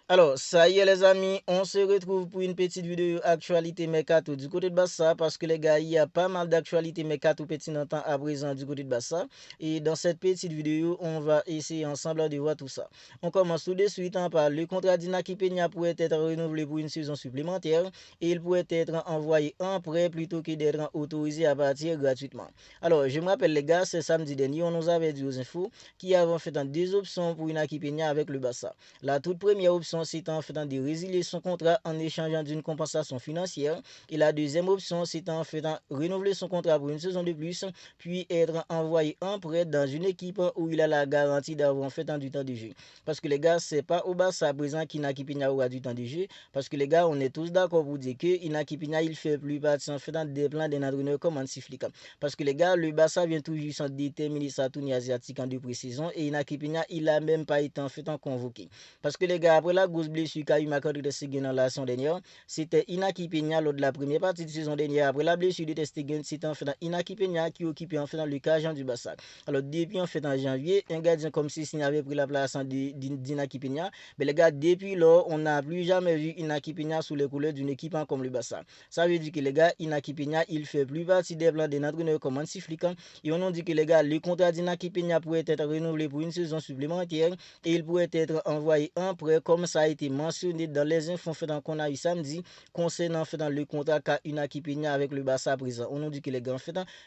Alors, ça y est les amis, on se retrouve pour une petite vidéo actualité mercato du côté de Bassa parce que les gars, il y a pas mal d'actualités mercato pertinentes à présent du côté de Bassa. Et dans cette petite vidéo, on va essayer ensemble de voir tout ça. On commence tout de suite par le contrat d'Inaki Peña pourrait être renouvelé pour une saison supplémentaire et il pourrait être envoyé en prêt plutôt que d'être autorisé à partir gratuitement. Alors, je me rappelle les gars, c'est samedi dernier, on nous avait dit aux infos qu'il avait fait deux options pour Inaki Peña avec le Bassa. La toute première option, c'est en fait de résilier son contrat en échangeant d'une compensation financière. Et la deuxième option, c'est en fait renouveler son contrat pour une saison de plus, puis être envoyé en prêt dans une équipe où il a la garantie d'avoir en fait du temps de jeu. Parce que les gars, c'est pas au Barça à présent qu'Inaki Peña aura du temps de jeu. Parce que les gars, on est tous d'accord pour dire que Inaki Peña, il fait plus partie en fait des plans d'un entraîneur comme Hansi Flick. Parce que les gars, le Barça vient tout juste de déterminer sa tournée asiatique en deux pré-saisons et Inaki Peña, il a même pas été en fait convoqué. Parce que les gars, après la grosse blessure qu'a eu Marc-André Ter Stegen dans la saison dernière, c'était Inaki Peña lors de la première partie de saison dernière. Après la blessure de Ter Stegen, c'était en fait Inaki Peña qui occupait en fait le cas du Barça. Alors depuis en fait en janvier, un gardien comme si avait pris la place d'Inaki Peña. Mais les gars, depuis lors, on n'a plus jamais vu Inaki Peña sous les couleurs d'une équipe comme le Barça. Ça veut dire que les gars, Inaki Peña, il fait plus partie des plans d'un entraîneur comme Hansi Flick. Et on nous dit que les gars, le contrat d'Inaki Peña pourrait être renouvelé pour une saison supplémentaire et il pourrait être envoyé en prêt comme ça a été mentionné dans les infos qu'on a eu samedi concernant le contrat qu'a Inaki Peña avec le Barça à présent. On nous dit que les gars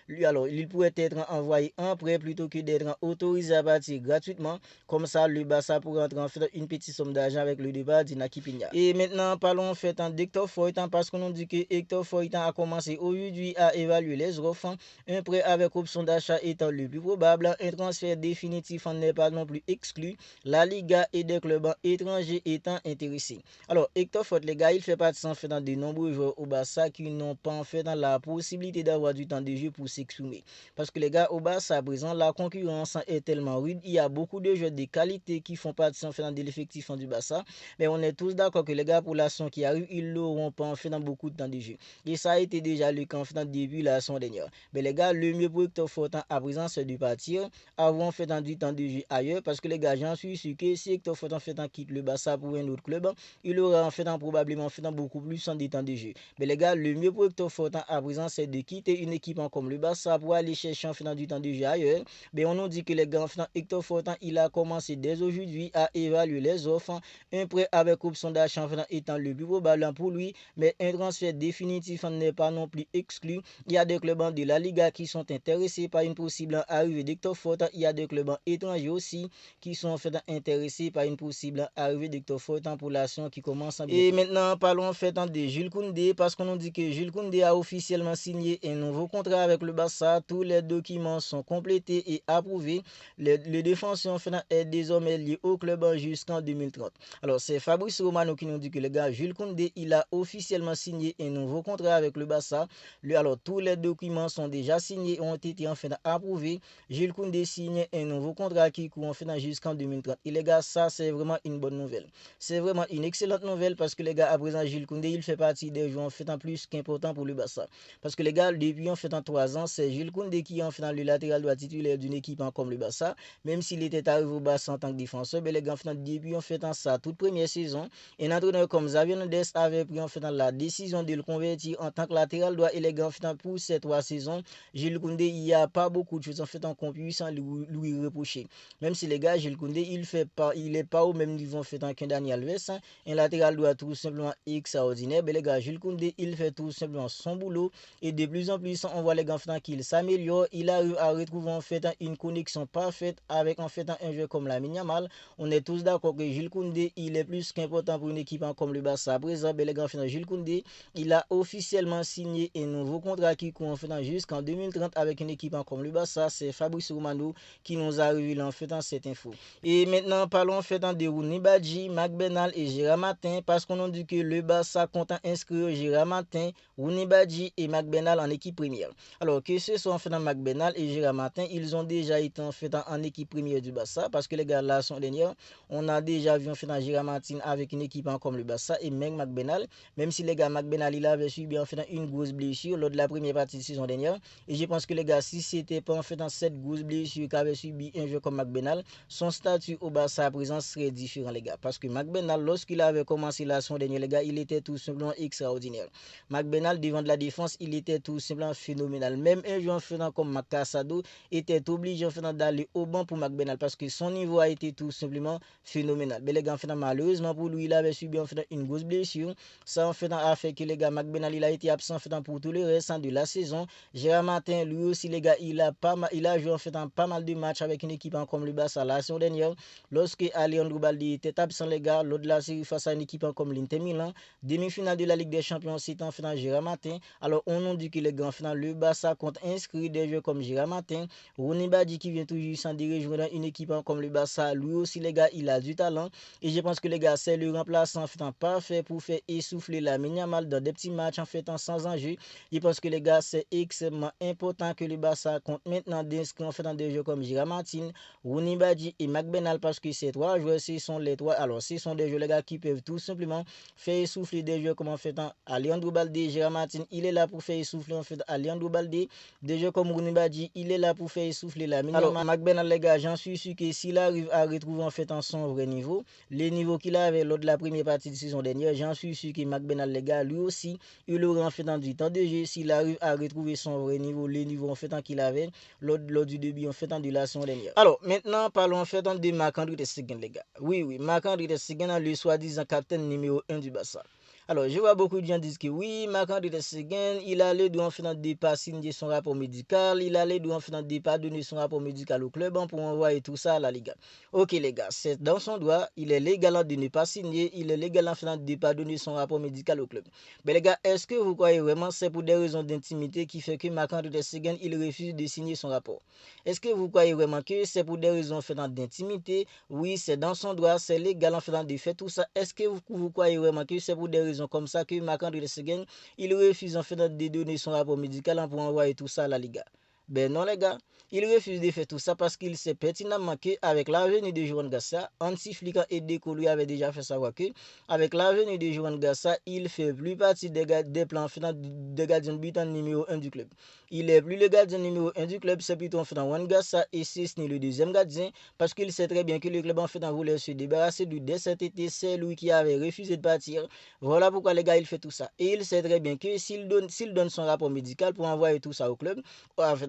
lui alors il pourrait être envoyé en prêt plutôt que d'être autorisé à partir gratuitement. Comme ça le Barça pourrait entrer en fait une petite somme d'argent avec le départ d'Inaki Peña. Et maintenant parlons d'Hector Feuilleton parce qu'on nous dit que Hector Feuilleton a commencé aujourd'hui à évaluer les offres. Un prêt avec option d'achat étant le plus probable, un transfert définitif n'est pas non plus exclu. La Liga et des clubs étrangers étant intéressés. Alors, Hector Fort, les gars, il fait partie en fait de nombreux joueurs au Barça qui n'ont pas en fait la possibilité d'avoir du temps de jeu pour s'exprimer. Parce que les gars, au Barça, à présent, la concurrence est tellement rude. Il y a beaucoup de joueurs de qualité qui font partie en fait de l'effectif du Barça. Mais on est tous d'accord que les gars, pour la saison qui arrive, ils n'auront pas en fait beaucoup de temps de jeu. Et ça a été déjà le cas en fait début la saison dernière. Mais les gars, le mieux pour Hector Fort à présent, c'est de partir, avoir en fait du temps de jeu ailleurs. Parce que les gars, j'en suis sûr que si Hector Fort en fait quitte le Barça pour un autre club, il aura en fait probablement fait beaucoup plus en temps de jeu. Mais les gars, le mieux pour Hector Fort à présent, c'est de quitter une équipe comme le Barça pour aller chercher en fait du temps de jeu ailleurs. Mais on nous dit que les gars, en fait, Hector Fort, il a commencé dès aujourd'hui à évaluer les offres. Un prêt avec option d'achat en fait, étant le plus probable pour lui, mais un transfert définitif n'est pas non plus exclu. Il y a des clubs de la Liga qui sont intéressés par une possible arrivée d'Hector Fort. Il y a des clubs étrangers aussi qui sont en fait intéressés par une possible arrivée d'Hector Fort en population qui commence à bientôt. Et maintenant, parlons en fait de Jules Koundé parce qu'on nous dit que Jules Koundé a officiellement signé un nouveau contrat avec le Barça. Tous les documents sont complétés et approuvés. Le défenseur en fait est désormais lié au club jusqu'en 2030. Alors, c'est Fabrice Romano qui nous dit que le gars Jules Koundé, il a officiellement signé un nouveau contrat avec le Barça. Alors, tous les documents sont déjà signés et ont été en fait approuvés. Jules Koundé signe un nouveau contrat qui court en fait jusqu'en 2030. Et les gars, ça c'est vraiment une bonne nouvelle. C'est vraiment une excellente nouvelle parce que les gars, à présent, Jules Koundé, il fait partie des joueurs en fait en plus qu'important pour le Barça. Parce que les gars, depuis en fait en 3 ans, c'est Jules Koundé qui est en fait le latéral droit titulaire d'une équipe comme le Barça. Même s'il était arrivé au Barça en tant que défenseur, mais les gars, en fait, depuis en fait en sa toute première saison, un entraîneur comme Xavi Hernandez avait pris en fait la décision de le convertir en tant que latéral droit et les gars, en fait, pour ces 3 saisons, Jules Koundé, il n'y a pas beaucoup de choses en fait qu'on puisse lui reprocher. Même si les gars, Jules Koundé, il n'est pas au même niveau en fait qu'un Dani Alves, un latéral doit tout simplement extraordinaire. Mais les gars, Jules Koundé, il fait tout simplement son boulot et de plus en plus, on voit les gars en fait qu'il s'améliore. Il arrive à retrouver en fait une connexion parfaite avec en fait un jeu comme Lamine Yamal. On est tous d'accord que Jules Koundé, il est plus qu'important pour une équipe comme le Barça. À présent, les gars, en fait, Jules Koundé, il a officiellement signé un nouveau contrat qui court en fait jusqu'en 2030 avec une équipe comme le Barça. C'est Fabrice Romano qui nous a révélé en fait cette info. Et maintenant, parlons en fait de Rooney Badji, Marc Bernal et Gérard Martin parce qu'on a dit que le Barça compte inscrire Gérard Martin, Rooney Badji et Marc Bernal en équipe première. Alors que ce soit en fait Marc Bernal et Gérard Martin, ils ont déjà été en fait en équipe première du Barça parce que les gars là sont derniers. On a déjà vu en fait Gérard Martin avec une équipe comme le Barça et même Marc Bernal, même si les gars Marc Bernal il avait subi en fait une grosse blessure lors de la première partie de saison dernière. Et je pense que les gars, si c'était pas en fait dans cette grosse blessure qu'avait subi un jeu comme Marc Bernal, son statut au Barça à présent serait différent les gars. Parce que McBenal, lorsqu'il avait commencé la saison dernière, les gars, il était tout simplement extraordinaire. McBenal, devant de la défense, il était tout simplement phénoménal. Même un joueur faisant comme Macasado était obligé d'aller au banc pour McBenal parce que son niveau a été tout simplement phénoménal. Mais les gars, malheureusement pour lui, il avait subi une grosse blessure. Ça a fait que les gars, McBenal, il a été absent pour tout le reste de la saison. Gérard Martin, lui aussi, les gars, il a joué pas mal de matchs avec une équipe comme le Barça la saison dernière. Lorsque Alejandro Balde était absent, les gars, lors de la série face à une équipe comme l'Inter Milan, demi-finale de la Ligue des Champions, c'était en finale Gérard Martin. Alors, on nous dit que les gars, en finale, le Barça compte inscrire des joueurs comme Gérard Martin. Rooney Badi qui vient toujours s'en diriger dans une équipe comme le Barça, lui aussi, les gars, il a du talent. Et je pense que les gars, c'est le remplaçant en fait parfait pour faire essouffler la Yamal dans des petits matchs en fait sans enjeu. Je pense que les gars, c'est extrêmement important que le Barça compte maintenant d'inscrire en fait dans des jeux comme Gérard Martin, Rooney Badi et McBenal parce que ces trois joueurs, ce sont les trois. Alors, ce sont des joueurs les gars qui peuvent tout simplement faire essouffler des joueurs comme en fait Alejandro Balde, Gérard Martin, il est là pour faire essouffler en fait Alejandro Balde. Des joueurs comme Rooney Badi, il est là pour faire essouffler la Yamal. Alors, McBenal les gars, j'en suis sûr que s'il arrive à retrouver en fait son vrai niveau, les niveaux qu'il avait lors de la première partie de saison dernière, j'en suis sûr que McBenal les gars, lui aussi, il aura en fait du temps de jeu s'il arrive à retrouver son vrai niveau, les niveaux en fait qu'il avait lors du début en fait de la saison dernière. Alors maintenant parlons en fait de Marc-André ter Stegen les gars. Oui, Marc-André ter Stegen, le soi-disant capitaine numéro 1 du Barça. Alors, je vois beaucoup de gens dire que oui, Marc-André ter Stegen, il allait en fait pas signer son rapport médical, il allait en fait pas donner son rapport médical au club pour envoyer tout ça à la Liga. Ok les gars, c'est dans son droit, il est légal de ne pas signer, il est légal en fait de ne pas donner son rapport médical au club. Mais les gars, est-ce que vous croyez vraiment c'est pour des raisons d'intimité qui fait que Marc-André ter Stegen, il refuse de signer son rapport? Est-ce que vous croyez vraiment que c'est pour des raisons en fait d'intimité? Oui, c'est dans son droit, c'est légal en fait de faire tout ça. Est-ce que vous croyez vraiment que c'est pour des raisons comme ça que Marc-André ter Stegen, il refuse en fait de donner son rapport médical pour envoyer tout ça à la Liga? Ben non les gars, il refuse de faire tout ça parce qu'il sait pertinemment qu'avec la venue de Juan Garcia, Hansi Flick et Deco lui avait déjà fait savoir que avec la venue de Juan Garcia, il fait plus partie des plans de gardien de but en numéro 1 du club. Il est plus le gardien numéro 1 du club, c'est plutôt en fait Juan Garcia et c'est le deuxième gardien parce qu'il sait très bien que le club en fait voulait se débarrasser de dès cet été, c'est lui qui avait refusé de partir. Voilà pourquoi les gars il fait tout ça. Et il sait très bien que s'il donne son rapport médical pour envoyer tout ça au club,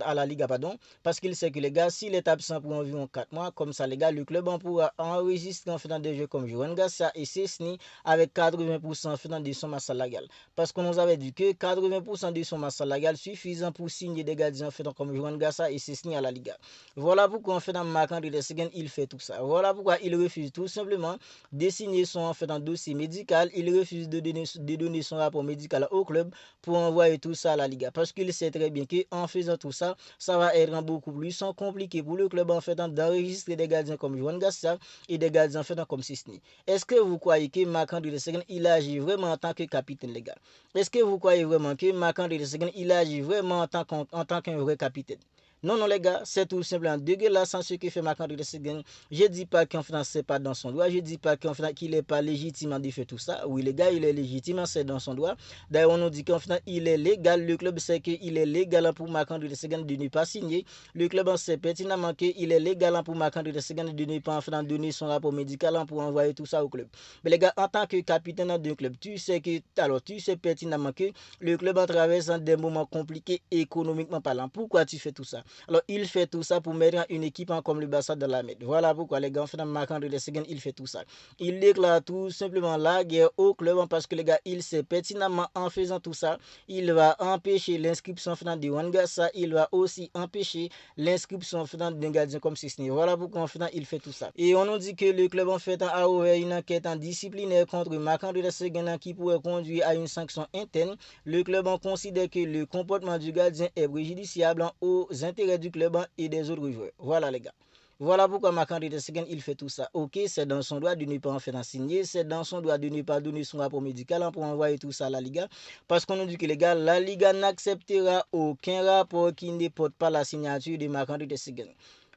à la Liga, pardon, parce qu'il sait que les gars, s'il est absent pour environ 4 mois, comme ça les gars, le club en pourra enregistrer en faisant des jeux comme Juan Garcia et Cesny avec 80% en faisant de son masse salariale. Parce qu'on nous avait dit que 80% de son masse salariale suffisant pour signer des gardiens en faisant comme Juan Garcia et Cesny à la Liga. Voilà pourquoi en faisant Marc-André ter Stegen, il fait tout ça. Voilà pourquoi il refuse tout simplement de signer son en faisant dossier médical, il refuse de donner son rapport médical au club pour envoyer tout ça à la Liga. Parce qu'il sait très bien qu'en faisant tout ça, ça va être beaucoup plus compliqué pour le club en fait d'enregistrer des gardiens comme Juan Garcia et des gardiens en fait comme Cesny. Est-ce que vous croyez que Marc-André ter Stegen il agit vraiment en tant que capitaine les gars? Est-ce que vous croyez vraiment que Marc-André ter Stegen il agit vraiment en tant qu'un vrai capitaine? Non, non, les gars, c'est tout simplement dégueulasse ce que fait Marc-André ter Stegen. Je ne dis pas qu'en fait, c'est pas dans son droit. Je ne dis pas qu'en fait, qu'il n'est pas légitime de faire tout ça. Oui, les gars, il est légitime, c'est dans son droit. D'ailleurs, on nous dit qu'en fait, il est légal. Le club sait qu'il est légal pour Marc-André ter Stegen de ne pas signer. Le club sait pertinemment qu'il est légal pour Marc-André ter Stegen de ne pas en fait, donner son rapport médical pour envoyer tout ça au club. Mais les gars, en tant que capitaine d'un club, tu sais pertinemment que le club traverse des moments compliqués économiquement parlant. Pourquoi tu fais tout ça? Alors, il fait tout ça pour mettre une équipe comme le Barça dans la merde. Voilà pourquoi les gars, en fait, Marc-André ter Stegen, il fait tout ça. Il déclare tout simplement la guerre au club parce que les gars, il sait pertinemment en faisant tout ça, il va empêcher l'inscription de Juan Garcia, il va aussi empêcher l'inscription d'un gardien comme Cesny. Voilà pourquoi en fait, il fait tout ça. Et on nous dit que le club en fait a ouvert une enquête en disciplinaire contre Marc-André ter Stegen qui pourrait conduire à une sanction interne. Le club en considère que le comportement du gardien est préjudiciable aux intérêts du club et des autres joueurs. Voilà les gars. Voilà pourquoi Marc-André ter Stegen il fait tout ça. Ok, c'est dans son droit de ne pas en faire signer, c'est dans son droit de ne pas donner son rapport médical pour envoyer tout ça à la Liga. Parce qu'on nous dit que les gars, la Liga n'acceptera aucun rapport qui ne porte pas la signature de Marc-André ter Stegen.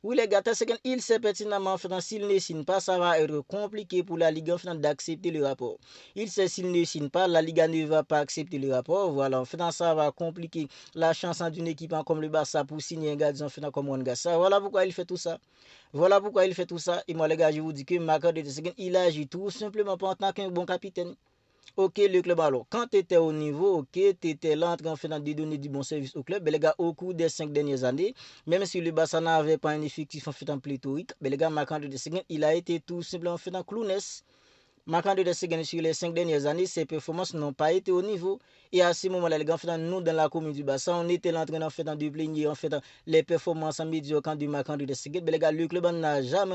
Oui, les gars, il sait pertinemment, en fait, s'il ne signe pas, ça va être compliqué pour la Ligue en fait, d'accepter le rapport. Il sait s'il ne signe pas, la Liga ne va pas accepter le rapport. Voilà, en fait, ça va compliquer la chance d'une équipe comme le Barça pour signer un gardien en fait, comme Juan Gassa. Voilà pourquoi il fait tout ça. Voilà pourquoi il fait tout ça. Et moi, les gars, je vous dis que Marc-André Ter Stegen, il agit tout simplement pas en tant qu'un bon capitaine. Ok, le club, alors, quand tu étais au niveau, ok, tu étais là en train de donner du bon service au club, mais les gars, au cours des 5 dernières années, même si le Barça n'avait pas un effectif en fait en pléthorique, mais les gars, Marc-André Ter Stegen, il a été tout simplement en fait en clowness. Marc-André Ter Stegen, sur les 5 dernières années, ses performances n'ont pas été au niveau. Et à ce moment-là, les gars, nous, dans la commune du Bassin, on était là en train de plaigner les performances médiocres du Marc-André Ter Stegen. Mais les gars, le club n'a jamais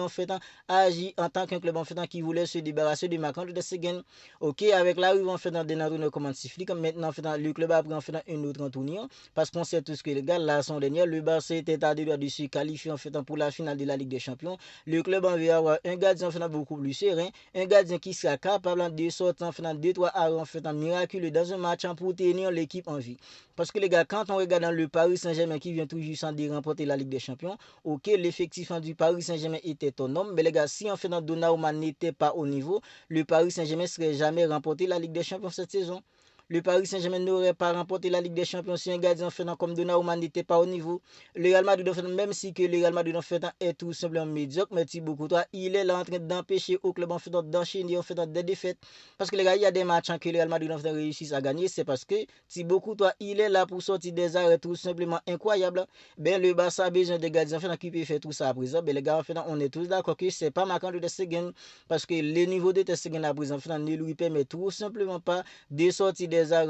agi en tant qu'un club qui voulait se débarrasser de Marc-André Ter Stegen. Ok, avec l'arrivée des entraîneurs comme Antiflick, maintenant le club a pris une autre tournure. Parce qu'on sait tous que les gars, la saison dernière, le Barça était à 2 doigts de se qualifier pour la finale de la Ligue des Champions. Le club en veut avoir un gardien beaucoup plus serein, un gardien qui sera capable de sortir en 2-3 arrêts miraculeux dans un match pour tenir l'équipe en vie. Parce que les gars, quand on regarde le Paris Saint-Germain qui vient tout juste de remporter la Ligue des Champions, ok, l'effectif du Paris Saint-Germain était autonome, mais les gars, si Donnarumma n'était pas au niveau, le Paris Saint-Germain ne serait jamais remporté la Ligue des Champions cette saison. Le Paris Saint-Germain n'aurait pas remporté la Ligue des Champions si un gardien comme Donnarumma n'était pas au niveau. Le Real Madrid, même si que le Real Madrid est tout simplement médiocre, mais Thibaut Courtois, il est là en train d'empêcher au club d'enchaîner des défaites. Parce que les gars, il y a des matchs que le Real Madrid réussit à gagner, c'est parce que Thibaut Courtois, il est là pour sortir des arrêts tout simplement incroyables. Ben, le Barça a besoin de gardiens qui peuvent faire tout ça à présent. Ben, les gars, on est tous d'accord que c'est pas marquant de Ter Stegen, parce que le niveau de Ter Stegen à présent ne lui permet tout simplement pas de sortir des arrêts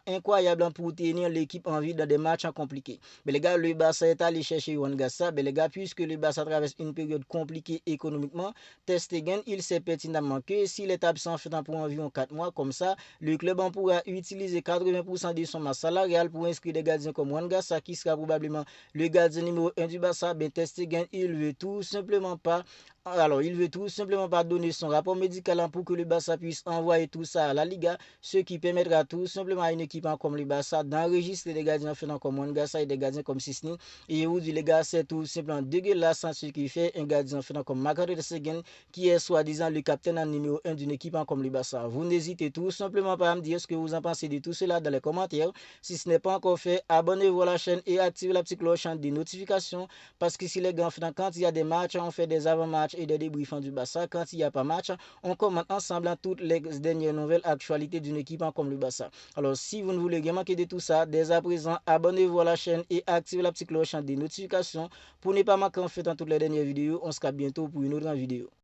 incroyables pour tenir l'équipe en vie dans des matchs compliqués. Mais les gars, le Barça est allé chercher Juan Gassa. Mais les gars, puisque le Barça traverse une période compliquée économiquement, Ter Stegen, il sait pertinemment que s'il est absent pour environ 4 mois, comme ça, le club en pourra utiliser 80% de son masse salariale pour inscrire des gardiens comme Juan Gassa, qui sera probablement le gardien numéro 1 du Barça. Ben, Ter Stegen, il veut tout simplement pas donner son rapport médical pour que le Barça puisse envoyer tout ça à la Liga, ce qui permettra tout simplement à une équipe comme le Barça d'enregistrer des gardiens comme Juan Gassa et des gardiens comme Sisni. Et aujourd'hui, les gars, c'est tout simplement dégueulasse ce qui fait un gardien comme Marc-André Ter Stegen, qui est soi-disant le capitaine numéro 1 d'une équipe comme le Barça. Vous n'hésitez tout simplement pas à me dire ce que vous en pensez de tout cela dans les commentaires. Si ce n'est pas encore fait, abonnez-vous à la chaîne et activez la petite cloche des notifications, parce que si les gars, quand il y a des matchs, on fait des avant-matchs et des débriefs du Barça. Quand il n'y a pas match, on commente ensemble toutes les dernières nouvelles actualités d'une équipe comme le Barça. Alors, si vous ne voulez rien manquer de tout ça, dès à présent, abonnez-vous à la chaîne et activez la petite cloche des notifications pour ne pas manquer toutes les dernières vidéos. On se capte bientôt pour une autre vidéo.